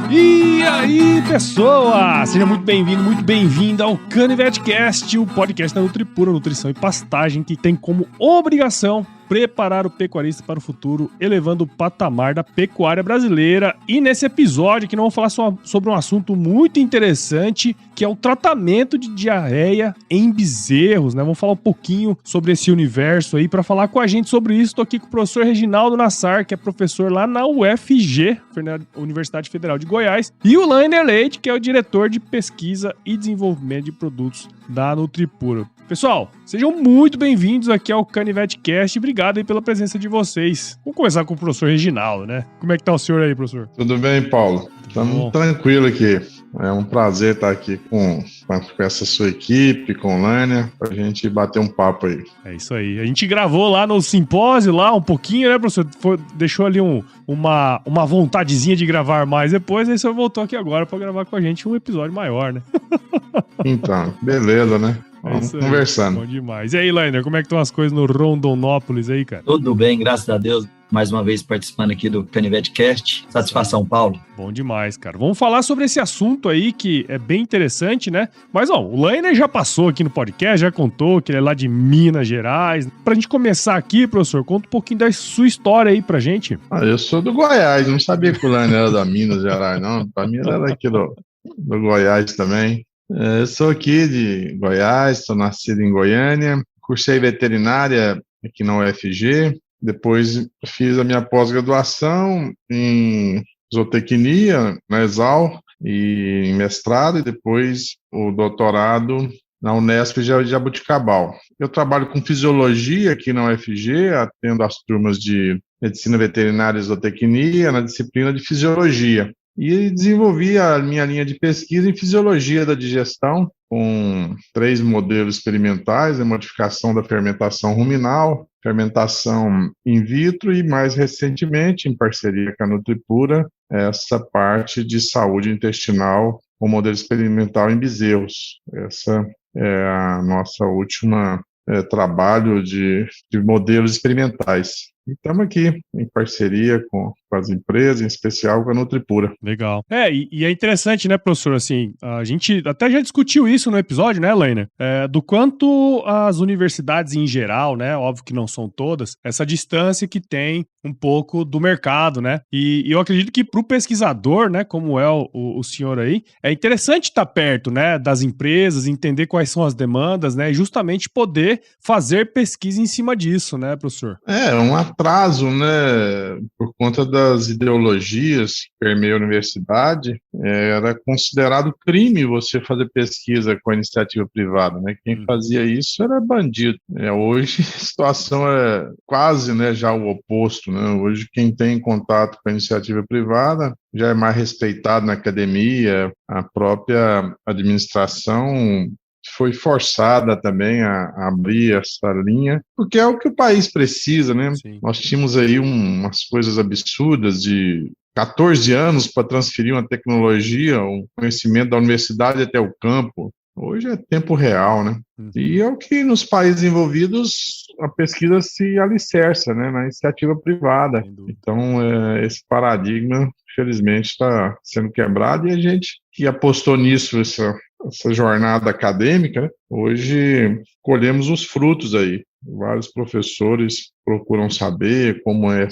E aí, pessoal! Seja muito bem-vindo, muito bem-vinda ao CanivetCast, o podcast da Nutripura, nutrição e pastagem, que tem como obrigação preparar o pecuarista para o futuro, elevando o patamar da pecuária brasileira. E nesse episódio aqui nós vamos falar sobre um assunto muito interessante, que é o tratamento de diarreia em bezerros, né? Vamos falar um pouquinho sobre esse universo aí. Para falar com a gente sobre isso, estou aqui com o professor Reginaldo Nassar, que é professor lá na UFG, Universidade Federal de Goiás, e o Lainer Leite, que é o diretor de pesquisa e desenvolvimento de produtos da Nutripura. Pessoal, sejam muito bem-vindos aqui ao CanivetCast. Obrigado aí pela presença de vocês. Vamos começar com o professor Reginaldo, né? Como é que tá o senhor aí, professor? Tudo bem, Paulo? Estamos tranquilo aqui. É um prazer estar aqui com essa sua equipe, com o Lânia, pra gente bater um papo aí. É isso aí. A gente gravou lá no simpósio, lá um pouquinho, né, professor? Deixou ali uma vontadezinha de gravar mais depois, aí o senhor voltou aqui agora pra gravar com a gente um episódio maior, né? Então, beleza, né? Vamos conversando. Bom demais. E aí, Lainer, como é que estão as coisas no Rondonópolis aí, cara? Tudo bem, graças a Deus. Mais uma vez participando aqui do CanivetCast. Satisfação, Paulo. Bom demais, cara. Vamos falar sobre esse assunto aí que é bem interessante, né? Mas, ó, o Lainer já passou aqui no podcast, já contou que ele é lá de Minas Gerais. Pra gente começar aqui, professor, conta um pouquinho da sua história aí pra gente. Eu sou do Goiás, não sabia que o Lainer era da Minas Gerais, não. Pra mim ele era aqui do Goiás também. Eu sou aqui de Goiás, sou nascido em Goiânia, cursei veterinária aqui na UFG, depois fiz a minha pós-graduação em zootecnia, na Exal, e em mestrado, e depois o doutorado na Unesp de Jaboticabal. Eu trabalho com fisiologia aqui na UFG, atendo as turmas de medicina veterinária e zootecnia na disciplina de fisiologia. E desenvolvi a minha linha de pesquisa em fisiologia da digestão, com 3 modelos experimentais: a modificação da fermentação ruminal, fermentação in vitro e, mais recentemente, em parceria com a Nutripura, essa parte de saúde intestinal, com modelo experimental em bezerros. Essa é a nossa última trabalho de modelos experimentais. E estamos aqui em parceria com as empresas, em especial com a Nutripura. Legal. E é interessante, né, professor, assim, a gente até já discutiu isso no episódio, né, Lainer? Do quanto as universidades em geral, né, óbvio que não são todas, essa distância que tem um pouco do mercado, né? E eu acredito que para o pesquisador, né, como é o senhor aí, é interessante estar perto, né, das empresas, entender quais são as demandas, né, e justamente poder fazer pesquisa em cima disso, né, professor? Um atraso, né, por conta das ideologias que permeiam a universidade, era considerado crime você fazer pesquisa com a iniciativa privada, né? Quem fazia isso era bandido. Hoje a situação é quase, né, já o oposto, né? Hoje quem tem contato com a iniciativa privada já é mais respeitado na academia, a própria administração foi forçada também a abrir essa linha, porque é o que o país precisa, né? Sim. Nós tínhamos aí umas coisas absurdas de 14 anos para transferir uma tecnologia, um conhecimento da universidade até o campo. Hoje é tempo real, né? E é o que nos países envolvidos a pesquisa se alicerça, né, na iniciativa privada. Então, esse paradigma, infelizmente, está sendo quebrado, e a gente que apostou nisso, essa jornada acadêmica, né, hoje colhemos os frutos aí. Vários professores procuram saber como é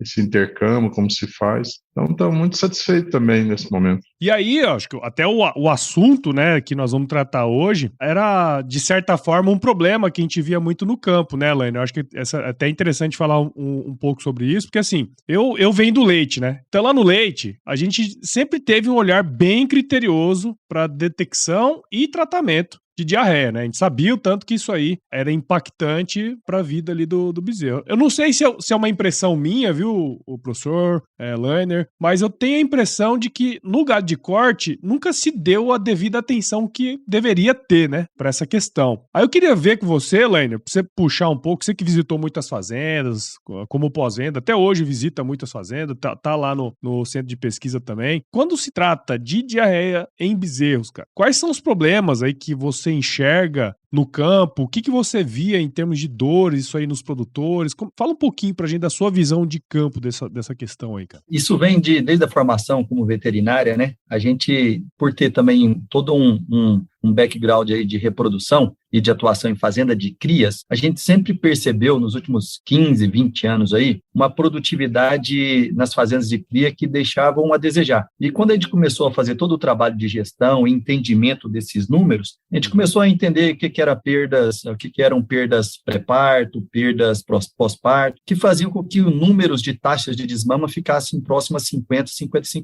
esse intercâmbio, como se faz. Então, estamos muito satisfeitos também nesse momento. E aí, eu acho que até o assunto, né, que nós vamos tratar hoje era, de certa forma, um problema que a gente via muito no campo, né, Lainer? Eu acho que é até interessante falar um pouco sobre isso, porque assim, eu venho do leite, né? Então lá no leite, a gente sempre teve um olhar bem criterioso para detecção e tratamento de diarreia, né? A gente sabia o tanto que isso aí era impactante para a vida ali do bezerro. Eu não sei se é uma impressão minha, viu, o professor Lainer, mas eu tenho a impressão de que no gado de corte nunca se deu a devida atenção que deveria ter, né, para essa questão. Aí eu queria ver com você, Lainer, para você puxar um pouco, você que visitou muitas fazendas, como pós-venda, até hoje visita muitas fazendas, tá lá no centro de pesquisa também. Quando se trata de diarreia em bezerros, cara, quais são os problemas aí que você enxerga no campo, o que você via em termos de dores, isso aí nos produtores? Fala um pouquinho pra gente da sua visão de campo dessa questão aí, cara. Isso vem desde a formação como veterinária, né? A gente, por ter também todo um background aí de reprodução e de atuação em fazenda de crias, a gente sempre percebeu nos últimos 15, 20 anos aí, uma produtividade nas fazendas de cria que deixavam a desejar. E quando a gente começou a fazer todo o trabalho de gestão e entendimento desses números, a gente começou a entender o que eram perdas pré-parto, perdas pós-parto, que faziam com que os números de taxas de desmama ficassem próximos a 50%,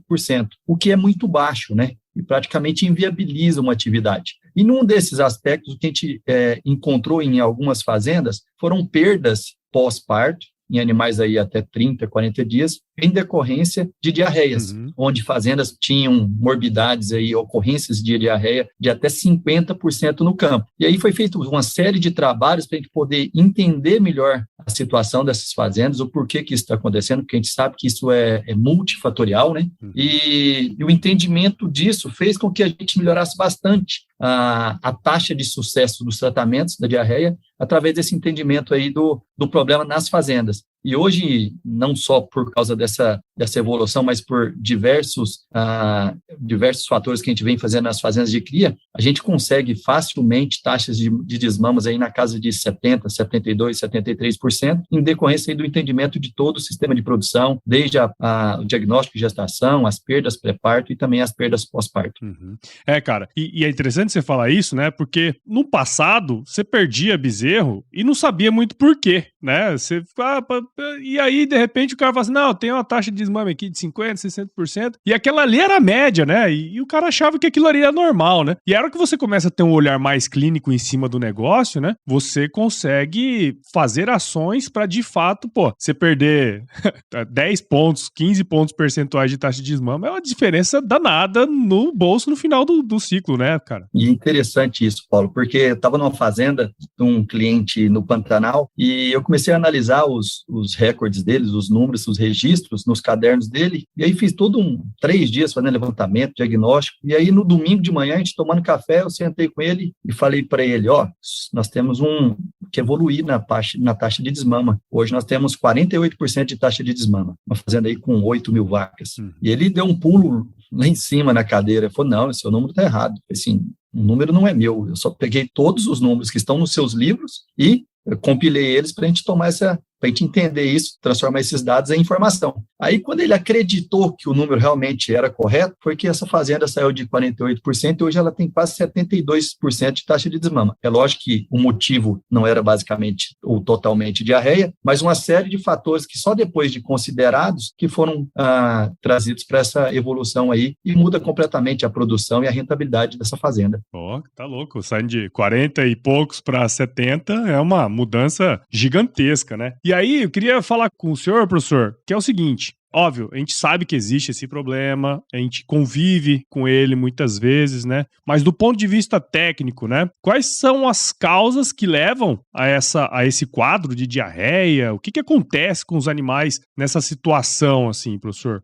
55%, o que é muito baixo, né? E praticamente inviabiliza uma atividade. E num desses aspectos, o que a gente encontrou em algumas fazendas foram perdas pós-parto, em animais aí até 30, 40 dias, em decorrência de diarreias, onde fazendas tinham morbidades aí, ocorrências de diarreia de até 50% no campo. E aí foi feita uma série de trabalhos para a gente poder entender melhor a situação dessas fazendas, o porquê que isso está acontecendo, porque a gente sabe que isso é multifatorial, né? E o entendimento disso fez com que a gente melhorasse bastante a taxa de sucesso dos tratamentos da diarreia através desse entendimento aí do problema nas fazendas. E hoje, não só por causa dessa evolução, mas por diversos fatores que a gente vem fazendo nas fazendas de cria, a gente consegue facilmente taxas de desmamas aí na casa de 70%, 72%, 73%, em decorrência aí do entendimento de todo o sistema de produção, desde o diagnóstico de gestação, as perdas pré-parto e também as perdas pós-parto. Cara, e é interessante você falar isso, né? Porque no passado, você perdia bezerro e não sabia muito por quê, né? Você e aí, de repente, o cara fala assim, não, tem uma taxa de desmame aqui de 50%, 60%, e aquela ali era a média, né? E o cara achava que aquilo ali era normal, né? E a hora que você começa a ter um olhar mais clínico em cima do negócio, né? Você consegue fazer ações para, de fato, você perder 10 pontos, 15 pontos percentuais de taxa de desmame é uma diferença danada no bolso no final do ciclo, né, cara? E é interessante isso, Paulo, porque eu estava numa fazenda de um cliente no Pantanal e eu comecei a analisar os recordes deles, os números, os registros nos cadernos dele, e aí fiz 3 dias fazendo levantamento, diagnóstico, e aí no domingo de manhã, a gente tomando café, eu sentei com ele e falei para ele, nós temos que evoluir na taxa de desmama. Hoje nós temos 48% de taxa de desmama, uma fazenda aí com 8 mil vacas. E ele deu um pulo lá em cima na cadeira, falou, não, esse seu número está errado. Assim, o número não é meu, eu só peguei todos os números que estão nos seus livros e eu compilei eles para a gente tomar para a gente entender isso, transformar esses dados em informação. Aí, quando ele acreditou que o número realmente era correto, foi que essa fazenda saiu de 48% e hoje ela tem quase 72% de taxa de desmama. É lógico que o motivo não era basicamente ou totalmente diarreia, mas uma série de fatores que só depois de considerados que foram trazidos para essa evolução aí e muda completamente a produção e a rentabilidade dessa fazenda. Tá louco, saindo de 40 e poucos para 70 é uma mudança gigantesca, né? E aí, eu queria falar com o senhor, professor, que é o seguinte, óbvio, a gente sabe que existe esse problema, a gente convive com ele muitas vezes, né? Mas do ponto de vista técnico, né? Quais são as causas que levam a esse quadro de diarreia? O que acontece com os animais nessa situação, assim, professor?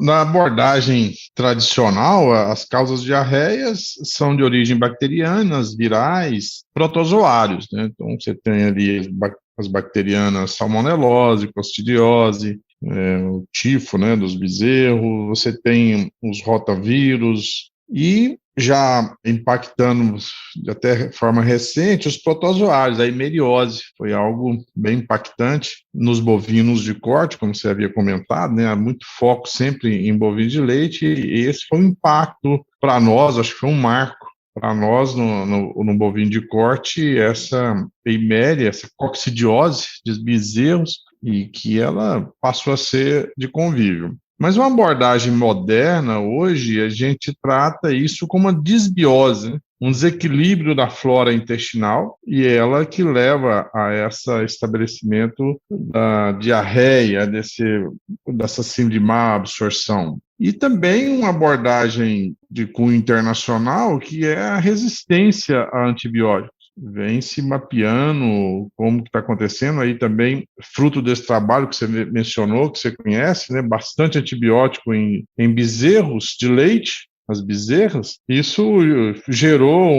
Na abordagem tradicional, as causas de diarreias são de origem bacterianas, virais, protozoários, né? Então, você tem ali as bacterianas salmonelose, costidiose, o tifo, né, dos bezerros, você tem os rotavírus e já impactando de até forma recente os protozoários, a hemeriose foi algo bem impactante nos bovinos de corte, como você havia comentado, né, há muito foco sempre em bovinos de leite e esse foi um impacto para nós, acho que foi um marco para nós, no bovino de corte, essa eiméria, essa coccidiose de bezerros, e que ela passou a ser de convívio. Mas uma abordagem moderna, hoje, a gente trata isso como uma disbiose, né? Um desequilíbrio da flora intestinal, e ela que leva a esse estabelecimento da diarreia, dessa síndrome de má absorção. E também uma abordagem de cunho internacional, que é a resistência a antibióticos. Vem se mapeando como que está acontecendo, aí também fruto desse trabalho que você mencionou, que você conhece, né, bastante antibiótico em bezerros de leite, as bezerras, isso gerou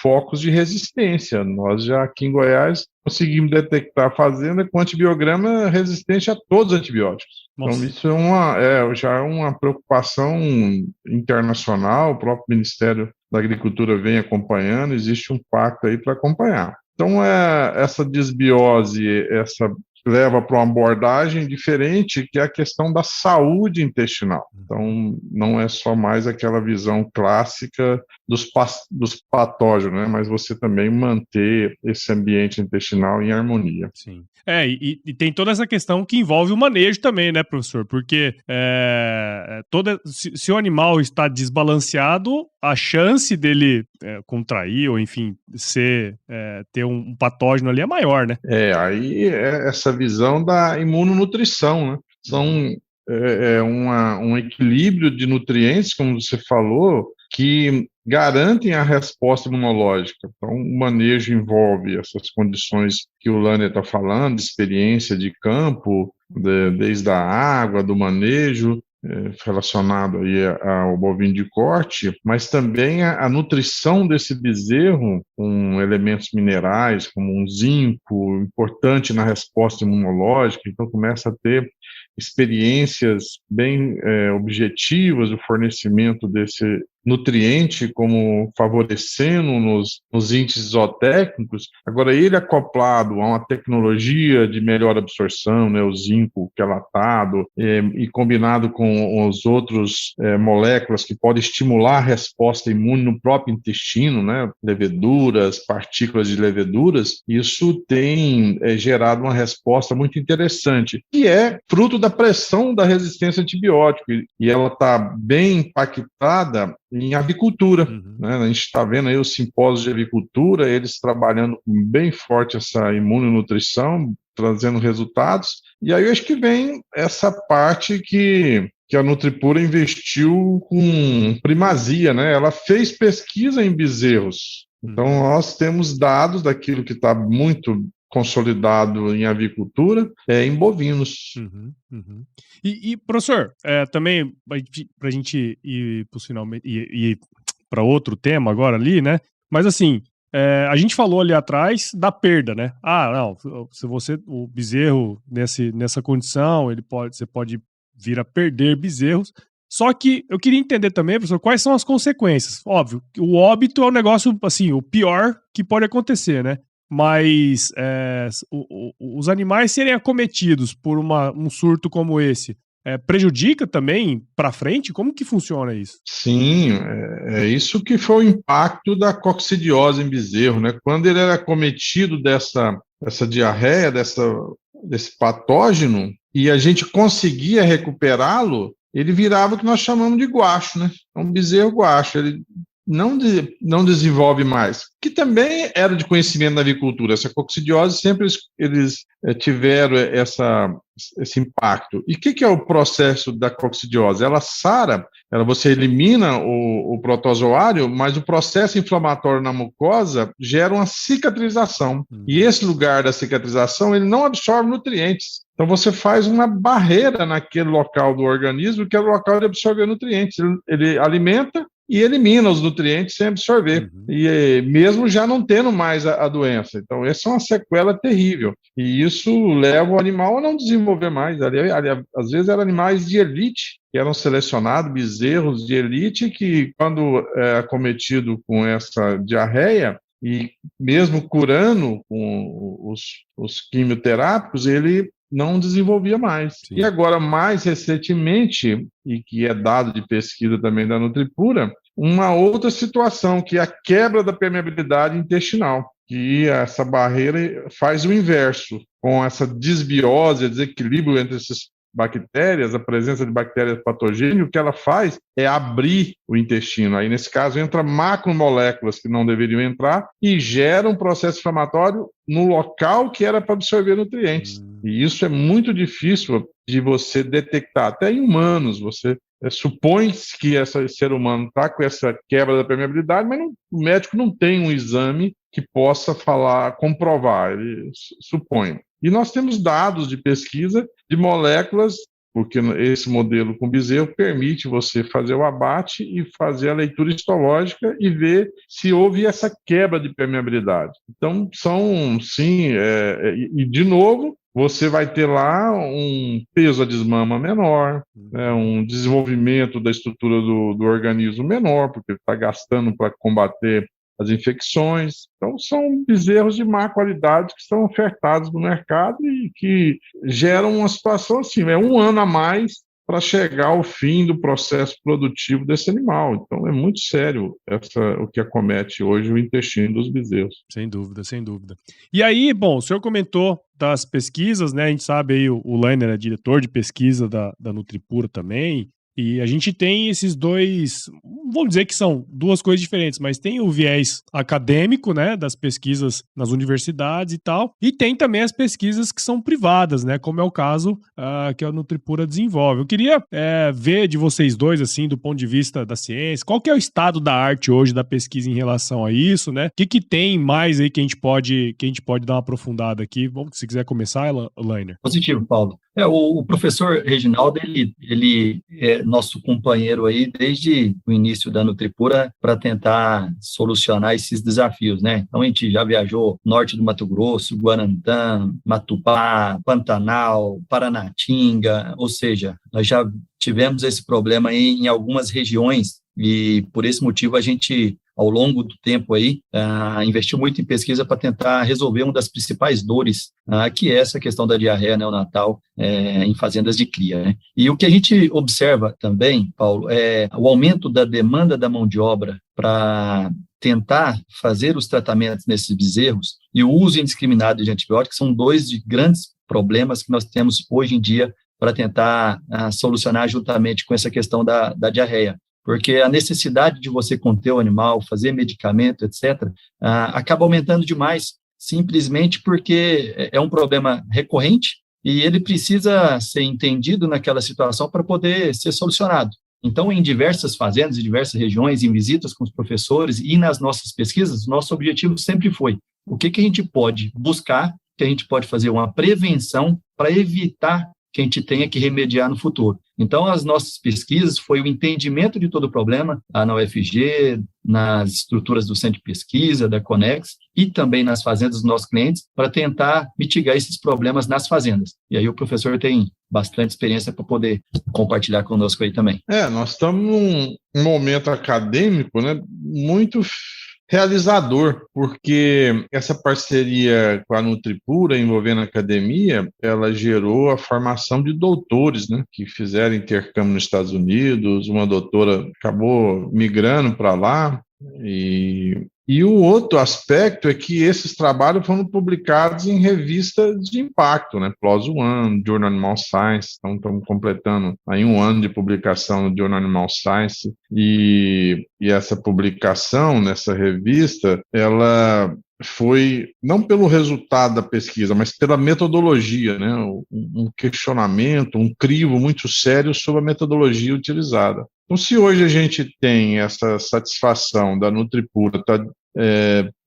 focos de resistência. Nós já aqui em Goiás conseguimos detectar a fazenda com antibiograma resistente a todos os antibióticos. Nossa. Então, isso já é uma preocupação internacional, o próprio Ministério da Agricultura vem acompanhando, existe um pacto aí para acompanhar. Então, essa desbiose, leva para uma abordagem diferente, que é a questão da saúde intestinal. Então, não é só mais aquela visão clássica dos patógenos, né? Mas você também manter esse ambiente intestinal em harmonia. Sim. E tem toda essa questão que envolve o manejo também, né, professor? Porque se o animal está desbalanceado, a chance dele contrair ou, enfim, ter um patógeno ali é maior, né? Aí essa visão da imunonutrição, né? São um equilíbrio de nutrientes, como você falou, que garantem a resposta imunológica. Então, o manejo envolve essas condições que o Lânia está falando, de experiência de campo, desde a água, do manejo, relacionado aí ao bovino de corte, mas também a nutrição desse bezerro com elementos minerais, como um zinco, importante na resposta imunológica. Então, começa a ter experiências bem objetivas do fornecimento desse nutriente, como favorecendo nos índices zootécnicos. Agora, ele acoplado a uma tecnologia de melhor absorção, né, o zinco quelatado, e combinado com os outros moléculas que podem estimular a resposta imune no próprio intestino, né, leveduras, partículas de leveduras, isso tem gerado uma resposta muito interessante, que é fruto da pressão da resistência antibiótica, e ela está bem impactada em avicultura, né? A gente está vendo aí os simpósios de avicultura, eles trabalhando bem forte essa imunonutrição, trazendo resultados, e aí eu acho que vem essa parte que a Nutripura investiu com primazia, né? Ela fez pesquisa em bezerros, então nós temos dados daquilo que está muito consolidado em avicultura, em bovinos. E professor, também para a gente ir para outro tema agora ali, né? Mas assim, a gente falou ali atrás da perda, né? Não, se o bezerro nessa condição, você pode vir a perder bezerros. Só que eu queria entender também, professor, quais são as consequências. Óbvio, o óbito é um negócio, assim, o pior que pode acontecer, né? Mas os animais serem acometidos por um surto como esse, prejudica também para frente? Como que funciona isso? Sim, é isso que foi o impacto da coccidiose em bezerro, né? Quando ele era acometido dessa diarreia, desse patógeno, e a gente conseguia recuperá-lo, ele virava o que nós chamamos de guacho, né? É um bezerro guacho, ele não desenvolve mais, que também era de conhecimento da avicultura. Essa coccidiose sempre eles tiveram esse impacto. E o que é o processo da coccidiose? Ela sara, você elimina o protozoário, mas o processo inflamatório na mucosa gera uma cicatrização. E esse lugar da cicatrização, ele não absorve nutrientes. Então, você faz uma barreira naquele local do organismo, que é o local de absorver nutrientes. Ele alimenta e elimina os nutrientes sem absorver, e mesmo já não tendo mais a doença. Então, essa é uma sequela terrível, e isso leva o animal a não desenvolver mais. Às vezes eram animais de elite, que eram selecionados, bezerros de elite, que quando é acometido com essa diarreia, e mesmo curando com os quimioterápicos, ele não desenvolvia mais. Sim. E agora, mais recentemente, e que é dado de pesquisa também da Nutripura, uma outra situação, que é a quebra da permeabilidade intestinal, que essa barreira faz o inverso, com essa desbiose, desequilíbrio entre essas bactérias, a presença de bactérias patogênicas, o que ela faz é abrir o intestino. Aí, nesse caso, entra macromoléculas que não deveriam entrar e gera um processo inflamatório no local que era para absorver nutrientes. E isso é muito difícil de você detectar. Até em humanos, você supõe que esse ser humano está com essa quebra da permeabilidade, mas o médico não tem um exame que possa comprovar, ele supõe. E nós temos dados de pesquisa de moléculas porque esse modelo com bezerro permite você fazer o abate e fazer a leitura histológica e ver se houve essa quebra de permeabilidade. Então, são, sim, e de novo, você vai ter lá um peso a desmama menor, né, um desenvolvimento da estrutura do organismo menor, porque está gastando para combater as infecções. Então, são bezerros de má qualidade que são ofertados no mercado e que geram uma situação assim, é um ano a mais para chegar ao fim do processo produtivo desse animal. Então, é muito sério o que acomete hoje o intestino dos bezerros. Sem dúvida, sem dúvida. E aí, bom, o senhor comentou das pesquisas, né? A gente sabe aí, o Lainer é diretor de pesquisa da Nutripura também. E a gente tem esses dois, vamos dizer que são duas coisas diferentes, mas tem o viés acadêmico, né, das pesquisas nas universidades e tal, e tem também as pesquisas que são privadas, né, como é o caso que a Nutripura desenvolve. Eu queria ver de vocês dois, assim, do ponto de vista da ciência, qual que é o estado da arte hoje da pesquisa em relação a isso, né? O que tem mais aí que a gente pode dar uma aprofundada aqui? Vamos, se quiser começar, Lainer. Positivo, Paulo. O professor Reginaldo, ele é nosso companheiro aí desde o início da Nutripura para tentar solucionar esses desafios, né? Então, a gente já viajou norte do Mato Grosso, Guarantã, Matupá, Pantanal, Paranatinga, ou seja, nós já tivemos esse problema aí em algumas regiões e, por esse motivo, a gente, ao longo do tempo aí, investiu muito em pesquisa para tentar resolver uma das principais dores, que é essa questão da diarreia neonatal em fazendas de cria, né? E o que a gente observa também, Paulo, é o aumento da demanda da mão de obra para tentar fazer os tratamentos nesses bezerros e o uso indiscriminado de antibióticos são dois de grandes problemas que nós temos hoje em dia para tentar solucionar juntamente com essa questão da diarreia. Porque a necessidade de você conter o animal, fazer medicamento, etc., acaba aumentando demais, simplesmente porque é um problema recorrente e ele precisa ser entendido naquela situação para poder ser solucionado. Então, em diversas fazendas, em diversas regiões, em visitas com os professores e nas nossas pesquisas, nosso objetivo sempre foi o que a gente pode buscar, que a gente pode fazer uma prevenção para evitar que a gente tenha que remediar no futuro. Então, as nossas pesquisas foi o entendimento de todo o problema, na UFG, nas estruturas do Centro de Pesquisa, da Conex, e também nas fazendas dos nossos clientes, para tentar mitigar esses problemas nas fazendas. E aí o professor tem bastante experiência para poder compartilhar conosco aí também. Nós estamos num momento acadêmico, né, muito realizador, porque essa parceria com a Nutripura, envolvendo a academia, ela gerou a formação de doutores, né, que fizeram intercâmbio nos Estados Unidos, uma doutora acabou migrando para lá, e o outro aspecto é que esses trabalhos foram publicados em revistas de impacto, né? PLOS One, Journal Animal Science, então estamos completando aí um ano de publicação no Journal Animal Science, e essa publicação nessa revista, ela foi não pelo resultado da pesquisa, mas pela metodologia, né? Um questionamento, um crivo muito sério sobre a metodologia utilizada. Então, se hoje a gente tem essa satisfação da Nutripura estar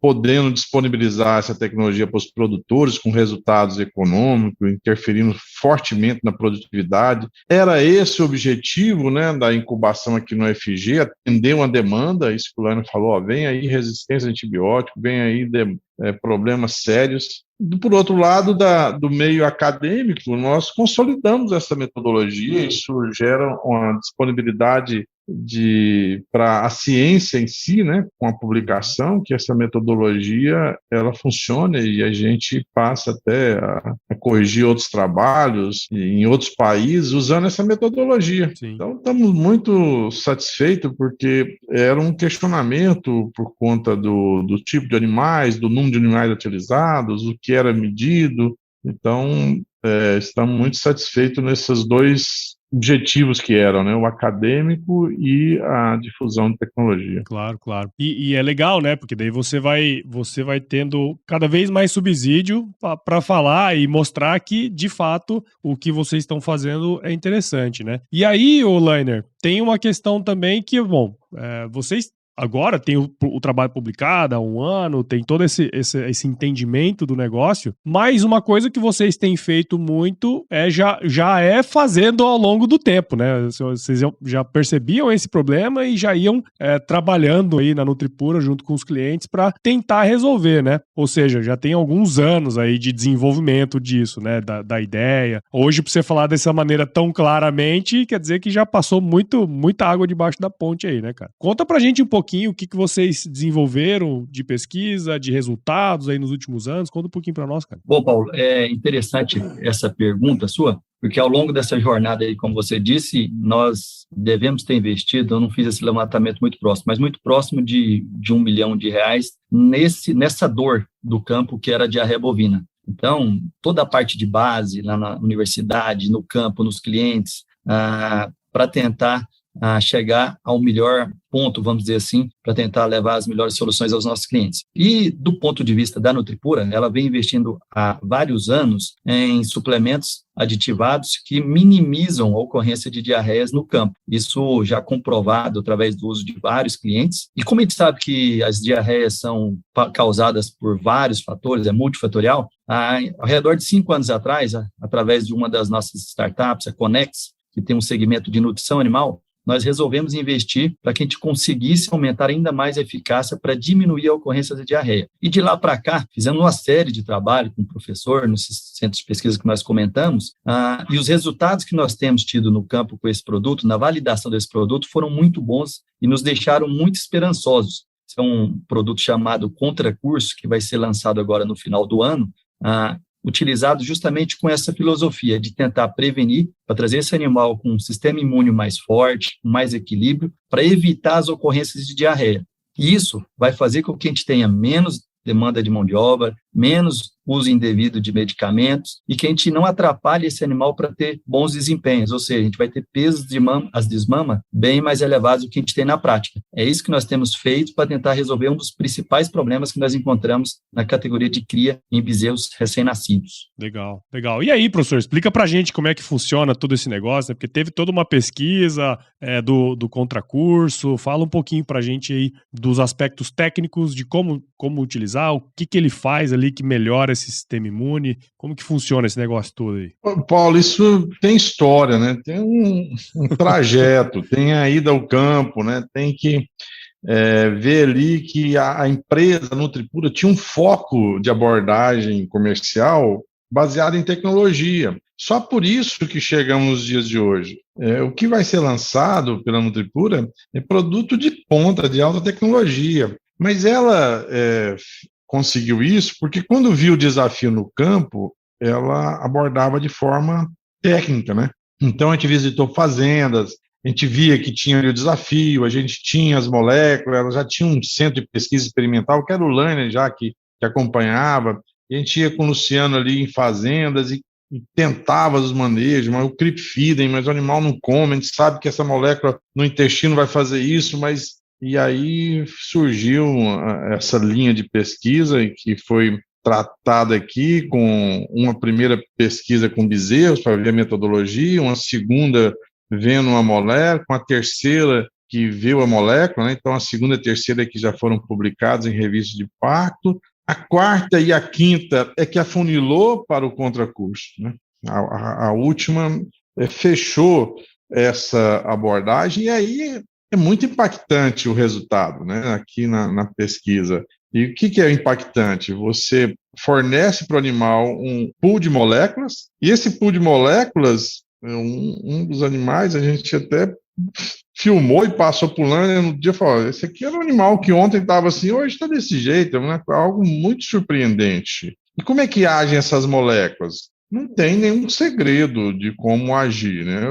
podendo disponibilizar essa tecnologia para os produtores com resultados econômicos, interferindo fortemente na produtividade, era esse o objetivo, né, da incubação aqui no UFG, atender uma demanda, isso que o Lano falou, vem aí resistência a antibiótico, vem aí problemas sérios. Por outro lado, do meio acadêmico, nós consolidamos essa metodologia, isso gera uma disponibilidade para a ciência em si, né, com a publicação, que essa metodologia ela funciona e a gente passa até a corrigir outros trabalhos em outros países usando essa metodologia. Sim. Então, estamos muito satisfeitos porque era um questionamento por conta do tipo de animais, do número de animais utilizados, o que era medido. Então, estamos muito satisfeitos nesses dois objetivos que eram, né, o acadêmico e a difusão de tecnologia. Claro, claro. E é legal, né, porque daí você vai tendo cada vez mais subsídio para falar e mostrar que, de fato, o que vocês estão fazendo é interessante, né? E aí, Lainer, tem uma questão também que, bom, vocês agora tem o trabalho publicado há um ano, tem todo esse entendimento do negócio, mas uma coisa que vocês têm feito muito já é fazendo ao longo do tempo, né? Vocês já percebiam esse problema e já iam trabalhando aí na Nutripura junto com os clientes para tentar resolver, né? Ou seja, já tem alguns anos aí de desenvolvimento disso, né? Da ideia. Hoje, para você falar dessa maneira tão claramente, quer dizer que já passou muita água debaixo da ponte aí, né, cara? Conta pra gente um pouquinho o que vocês desenvolveram de pesquisa, de resultados aí nos últimos anos. Conta um pouquinho pra nós, cara. Bom, Paulo, é interessante essa pergunta sua, porque ao longo dessa jornada aí, como você disse, nós devemos ter investido, eu não fiz esse levantamento muito próximo, mas muito próximo de R$1 milhão nessa dor do campo que era a diarreia bovina. Então, toda a parte de base, lá na universidade, no campo, nos clientes, para tentar chegar ao melhor ponto, vamos dizer assim, para tentar levar as melhores soluções aos nossos clientes. E, do ponto de vista da Nutripura, ela vem investindo há vários anos em suplementos aditivados que minimizam a ocorrência de diarreias no campo. Isso já comprovado através do uso de vários clientes. E como a gente sabe que as diarreias são causadas por vários fatores, é multifatorial, ao redor de 5 anos atrás, através de uma das nossas startups, a Conex, que tem um segmento de nutrição animal, nós resolvemos investir para que a gente conseguisse aumentar ainda mais a eficácia para diminuir a ocorrência da diarreia. E de lá para cá, fizemos uma série de trabalho com o professor, nos centros de pesquisa que nós comentamos, e os resultados que nós temos tido no campo com esse produto, na validação desse produto, foram muito bons e nos deixaram muito esperançosos. Esse é um produto chamado Contracurso, que vai ser lançado agora no final do ano, utilizado justamente com essa filosofia de tentar prevenir, para trazer esse animal com um sistema imune mais forte, com mais equilíbrio, para evitar as ocorrências de diarreia. E isso vai fazer com que a gente tenha menos demanda de mão de obra, menos uso indevido de medicamentos e que a gente não atrapalhe esse animal para ter bons desempenhos, ou seja, a gente vai ter pesos de desmama bem mais elevados do que a gente tem na prática. É isso que nós temos feito para tentar resolver um dos principais problemas que nós encontramos na categoria de cria em bezerros recém-nascidos. Legal. E aí, professor, explica pra gente como é que funciona todo esse negócio, né? Porque teve toda uma pesquisa do contracurso, fala um pouquinho pra gente aí dos aspectos técnicos de como utilizar, o que ele faz ali que melhora esse sistema imune, como que funciona esse negócio todo aí? Paulo, isso tem história, né? Tem um trajeto, tem a ida ao campo, né? Tem que ver ali que a empresa Nutripura tinha um foco de abordagem comercial baseado em tecnologia. Só por isso que chegamos nos dias de hoje. O que vai ser lançado pela Nutripura é produto de ponta, de alta tecnologia. Mas ela conseguiu isso porque quando viu o desafio no campo, ela abordava de forma técnica, né? Então a gente visitou fazendas, a gente via que tinha ali o desafio, a gente tinha as moléculas, ela já tinha um centro de pesquisa experimental, que era o Lerner já que acompanhava, e a gente ia com o Luciano ali em fazendas e tentava os manejos, mas o creep feeding, mas o animal não come, a gente sabe que essa molécula no intestino vai fazer isso, mas... E aí surgiu essa linha de pesquisa que foi tratada aqui com uma primeira pesquisa com bezerros para ver a metodologia, uma segunda vendo uma molécula, uma terceira que viu a molécula, né? Então a segunda e a terceira que já foram publicados em revistas de parto, a quarta e a quinta é que afunilou para o contracurso, né? A última fechou essa abordagem e aí é muito impactante o resultado, né, aqui na pesquisa. E o que é impactante? Você fornece para o animal um pool de moléculas, e esse pool de moléculas, um dos animais, a gente até filmou e passou pulando, e no dia falou, esse aqui era um animal que ontem estava assim, hoje está desse jeito, né? Algo muito surpreendente. E como é que agem essas moléculas? Não tem nenhum segredo de como agir, né?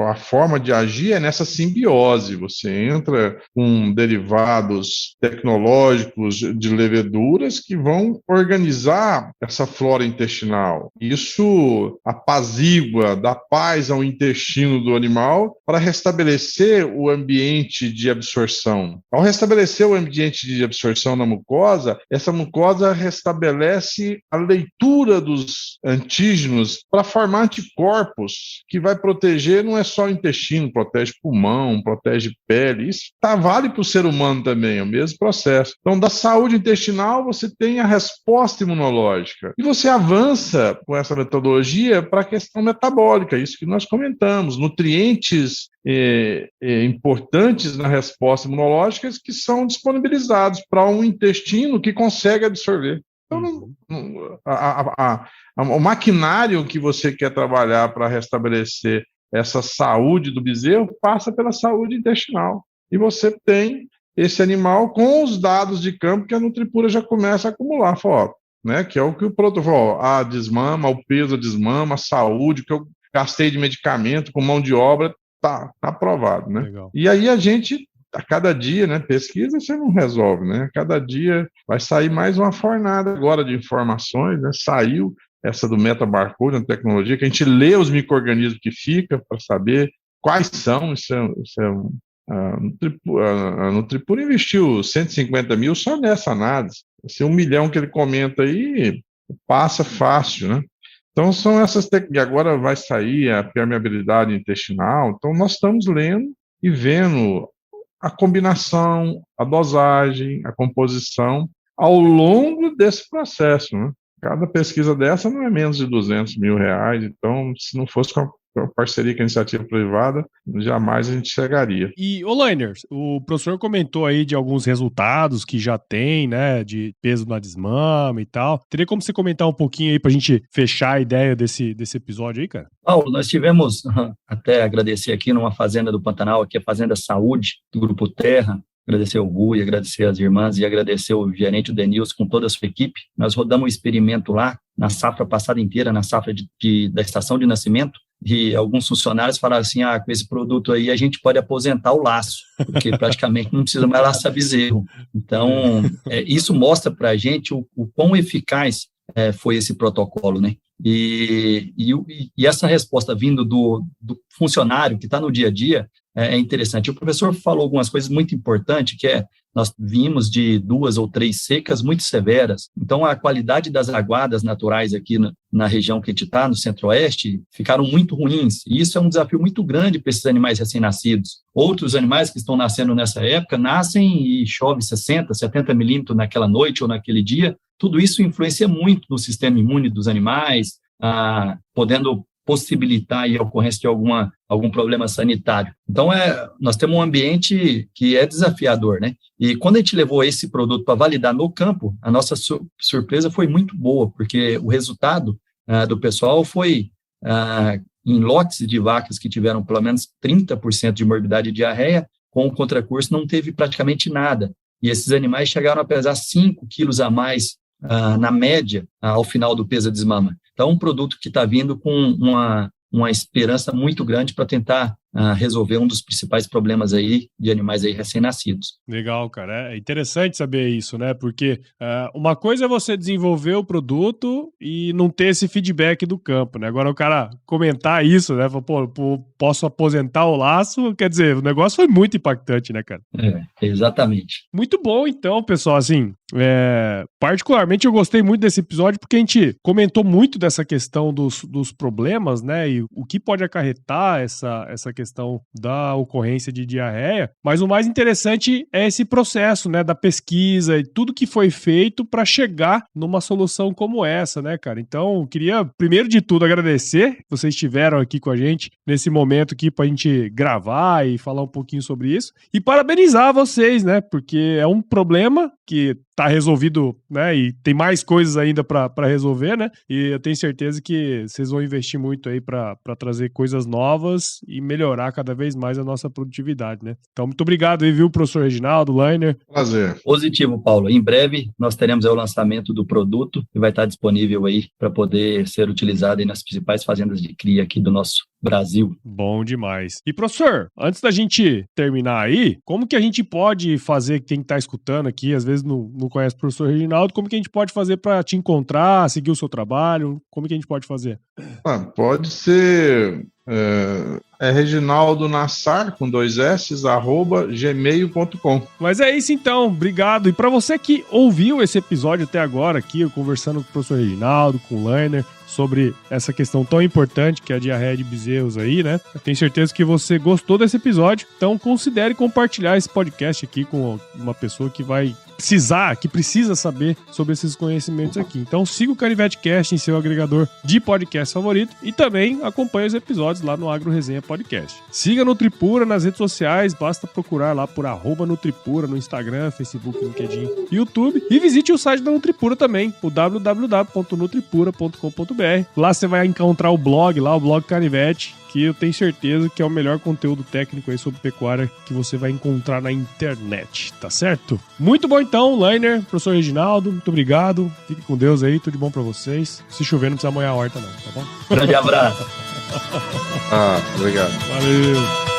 A forma de agir é nessa simbiose, você entra com derivados tecnológicos de leveduras que vão organizar essa flora intestinal. Isso apazigua, dá paz ao intestino do animal para restabelecer o ambiente de absorção. Ao restabelecer o ambiente de absorção na mucosa, essa mucosa restabelece a leitura dos antígenos para formar anticorpos que vai proteger proteger não é só o intestino, protege pulmão, protege pele, isso vale para o ser humano também, é o mesmo processo. Então, da saúde intestinal, você tem a resposta imunológica. E você avança com essa metodologia para a questão metabólica, isso que nós comentamos, nutrientes importantes na resposta imunológica que são disponibilizados para um intestino que consegue absorver. Então, o maquinário que você quer trabalhar para restabelecer essa saúde do bezerro passa pela saúde intestinal. E você tem esse animal com os dados de campo que a Nutripura já começa a acumular, né? Que é o que o produto falou, a desmama, o peso da desmama, a saúde, que eu gastei de medicamento com mão de obra, tá aprovado, né? Legal. E aí a gente, a cada dia, né, pesquisa você não resolve, né? A cada dia vai sair mais uma fornada agora de informações, né? Saiu essa do MetaBarcode, uma tecnologia que a gente lê os micro-organismos que fica para saber quais são. A Nutripura investiu 150 mil só nessa análise. Esse 1 milhão que ele comenta aí passa fácil, né? Então, são essas técnicas. Agora vai sair a permeabilidade intestinal. Então, nós estamos lendo e vendo a combinação, a dosagem, a composição ao longo desse processo, né? Cada pesquisa dessa não é menos de R$200 mil. Então, se não fosse com a parceria com a iniciativa privada, jamais a gente chegaria. E, Lainer, o professor comentou aí de alguns resultados que já tem, né, de peso na desmama e tal. Teria como você comentar um pouquinho aí pra gente fechar a ideia desse episódio aí, cara? Paulo, nós tivemos, até agradecer aqui numa fazenda do Pantanal, aqui a Fazenda Saúde, do Grupo Terra, agradecer o Rui, agradecer as irmãs e agradecer o gerente, o Denilson, com toda a sua equipe. Nós rodamos um experimento lá, na safra passada inteira, na safra da estação de nascimento, e alguns funcionários falaram assim, com esse produto aí a gente pode aposentar o laço, porque praticamente não precisa mais laçar bezerro. Então, isso mostra para a gente o quão eficaz foi esse protocolo, né? E essa resposta vindo do funcionário que está no dia a dia é interessante. O professor falou algumas coisas muito importantes, que nós vimos de 2 ou 3 secas muito severas, então a qualidade das aguadas naturais aqui na região que a gente está, no centro-oeste, ficaram muito ruins, e isso é um desafio muito grande para esses animais recém-nascidos. Outros animais que estão nascendo nessa época, nascem e chove 60, 70 milímetros naquela noite ou naquele dia, tudo isso influencia muito no sistema imune dos animais, podendo possibilitar a ocorrência de algum problema sanitário. Então, nós temos um ambiente que é desafiador, né? E quando a gente levou esse produto para validar no campo, a nossa surpresa foi muito boa, porque o resultado do pessoal foi em lotes de vacas que tiveram pelo menos 30% de morbidade e diarreia, com o contracurso não teve praticamente nada. E esses animais chegaram a pesar 5 quilos a mais na média, ao final do peso da desmama. Então, um produto que está vindo com uma esperança muito grande para tentar resolver um dos principais problemas aí de animais aí recém-nascidos. Legal, cara. É interessante saber isso, né? Porque uma coisa é você desenvolver o produto e não ter esse feedback do campo, né? Agora o cara comentar isso, né? Pô, posso aposentar o laço, quer dizer, o negócio foi muito impactante, né, cara? Exatamente. Muito bom, então, pessoal, assim, particularmente eu gostei muito desse episódio porque a gente comentou muito dessa questão dos problemas, né? E o que pode acarretar essa questão da ocorrência de diarreia, mas o mais interessante é esse processo, né, da pesquisa e tudo que foi feito para chegar numa solução como essa, né, cara? Então, queria, primeiro de tudo, agradecer que vocês estiveram aqui com a gente nesse momento aqui pra gente gravar e falar um pouquinho sobre isso, e parabenizar vocês, né, porque é um problema que tá resolvido, né, e tem mais coisas ainda para resolver, né, e eu tenho certeza que vocês vão investir muito aí para trazer coisas novas e melhorar cada vez mais a nossa produtividade, né. Então, muito obrigado aí, viu, professor Reginaldo, Lainer. Prazer. Positivo, Paulo. Em breve, nós teremos o lançamento do produto e vai estar disponível aí para poder ser utilizado aí nas principais fazendas de cria aqui do nosso Brasil. Bom demais. E, professor, antes da gente terminar aí, como que a gente pode fazer, quem está escutando aqui, às vezes não conhece o professor Reginaldo, como que a gente pode fazer para te encontrar, seguir o seu trabalho? Como que a gente pode fazer? Pode ser Reginaldo Nassar, com 2 S, @gmail.com. Mas é isso então, obrigado. E para você que ouviu esse episódio até agora aqui, eu conversando com o professor Reginaldo, com o Lainer, sobre essa questão tão importante que é a diarreia de bezerros aí, né? Eu tenho certeza que você gostou desse episódio, então considere compartilhar esse podcast aqui com uma pessoa que vai precisar, que precisa saber sobre esses conhecimentos aqui. Então siga o CanivetCast em seu agregador de podcast favorito e também acompanhe os episódios lá no Agro Resenha Podcast. Siga Nutripura nas redes sociais, basta procurar lá por @Nutripura no Instagram, Facebook, LinkedIn, YouTube, e visite o site da Nutripura também, o www.nutripura.com.br. Lá você vai encontrar o blog Canivete, que eu tenho certeza que é o melhor conteúdo técnico aí sobre pecuária que você vai encontrar na internet, tá certo? Muito bom então, Lainer, professor Reginaldo, muito obrigado, fique com Deus aí, tudo de bom pra vocês. Se chover não precisa molhar a horta não, tá bom? Grande abraço. Obrigado. Valeu.